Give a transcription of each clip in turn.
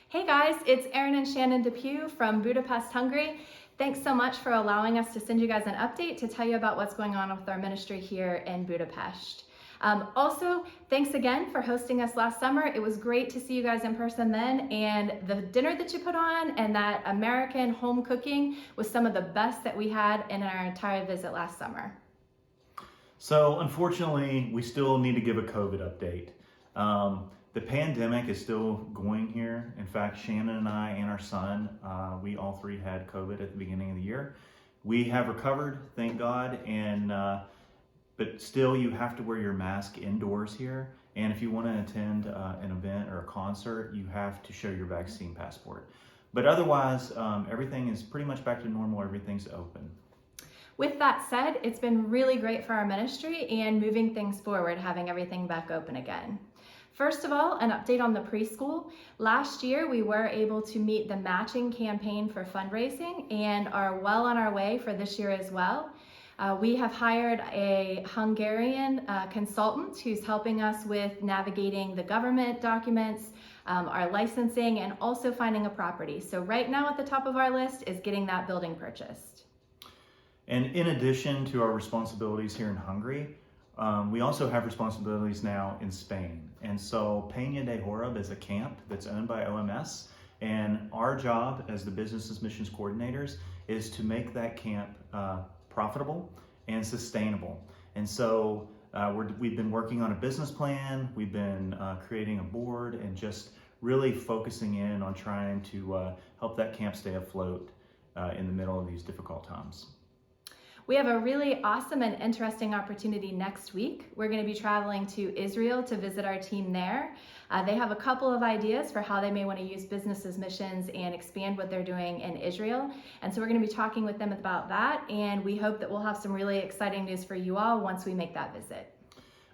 Hey guys, it's Erin and Shannon Depew from Budapest, Hungary. Thanks so much for allowing us to send you guys an update to tell you about what's going on with our ministry here in Budapest. Also, thanks again for hosting us last summer. It was great to see you guys in person then, and the dinner that you put on and that American home cooking was some of the best that we had in our entire visit last summer. So unfortunately, we still need to give a COVID update. The pandemic is still going here. In fact, Shannon and I and our son, we all three had COVID at the beginning of the year. We have recovered, thank God, but still you have to wear your mask indoors here. And if you want to attend an event or a concert, you have to show your vaccine passport. But otherwise, everything is pretty much back to normal. Everything's open. With that said, it's been really great for our ministry and moving things forward, having everything back open again. First of all, an update on the preschool. Last year, we were able to meet the matching campaign for fundraising and are well on our way for this year as well. We have hired a Hungarian consultant who's helping us with navigating the government documents, our licensing, and also finding a property. So right now at the top of our list is getting that building purchased. And in addition to our responsibilities here in Hungary, we also have responsibilities now in Spain. And so Peña de Horeb is a camp that's owned by OMS. And our job as the Business Missions Coordinators is to make that camp profitable and sustainable. And so we've been working on a business plan. We've been creating a board and just really focusing in on trying to help that camp stay afloat in the middle of these difficult times. We have a really awesome and interesting opportunity next week. We're going to be traveling to Israel to visit our team there. They have a couple of ideas for how they may want to use Business Missions and expand what they're doing in Israel. And so we're going to be talking with them about that, and we hope that we'll have some really exciting news for you all once we make that visit.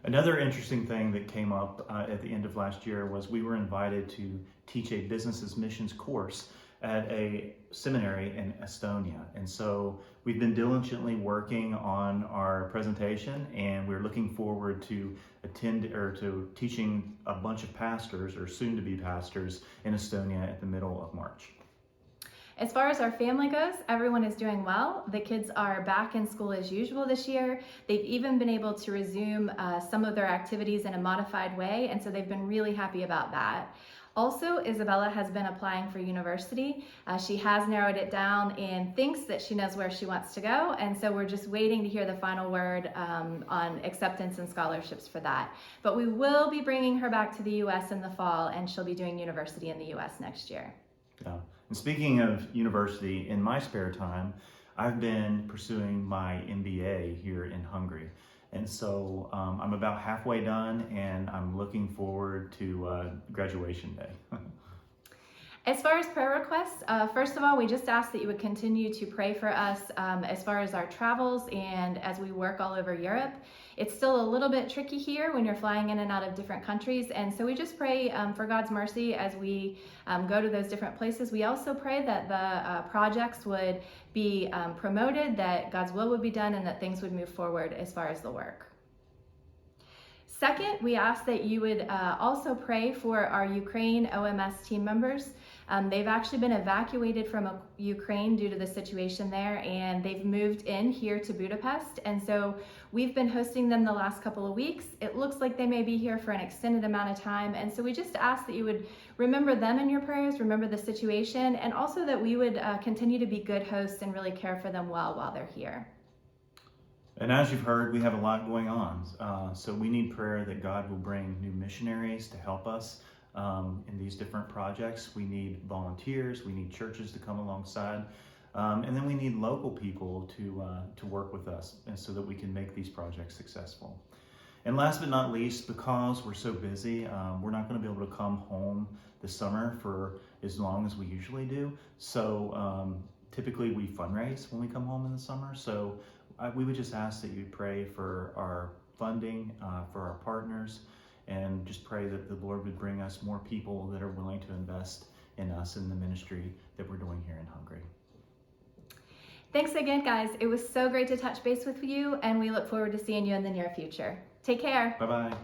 Another interesting thing that came up at the end of last year was we were invited to teach a Business Missions course at a seminary in Estonia. And so we've been diligently working on our presentation, and we're looking forward to teaching a bunch of pastors or soon to be pastors in Estonia at the middle of March. As far as our family goes, everyone is doing well. The kids are back in school as usual this year. They've even been able to resume some of their activities in a modified way, and so they've been really happy about that. Also, Isabella has been applying for university. She has narrowed it down and thinks that she knows where she wants to go, and so we're just waiting to hear the final word on acceptance and scholarships for that. But we will be bringing her back to the U.S. in the fall, and she'll be doing university in the U.S. next year. Yeah. And speaking of university, in my spare time, I've been pursuing my MBA here in Hungary. And so I'm about halfway done, and I'm looking forward to graduation day. As far as prayer requests, first of all, we just ask that you would continue to pray for us as far as our travels and as we work all over Europe. It's still a little bit tricky here when you're flying in and out of different countries, and so we just pray for God's mercy as we go to those different places. We also pray that the projects would be promoted, that God's will would be done, and that things would move forward as far as the work. Second, we ask that you would also pray for our Ukraine OMS team members. They've actually been evacuated from Ukraine due to the situation there, and they've moved in here to Budapest. And so we've been hosting them the last couple of weeks. It looks like they may be here for an extended amount of time. And so we just ask that you would remember them in your prayers, remember the situation, and also that we would continue to be good hosts and really care for them well while they're here. And as you've heard, we have a lot going on. So we need prayer that God will bring new missionaries to help us in these different projects. We need volunteers, we need churches to come alongside, and then we need local people to work with us, and so that we can make these projects successful. And last but not least, because we're so busy, we're not going to be able to come home this summer for as long as we usually do. So typically we fundraise when we come home in the summer. So we would just ask that you pray for our funding, for our partners, and just pray that the Lord would bring us more people that are willing to invest in us in the ministry that we're doing here in Hungary. Thanks again, guys. It was so great to touch base with you, and we look forward to seeing you in the near future. Take care. Bye-bye.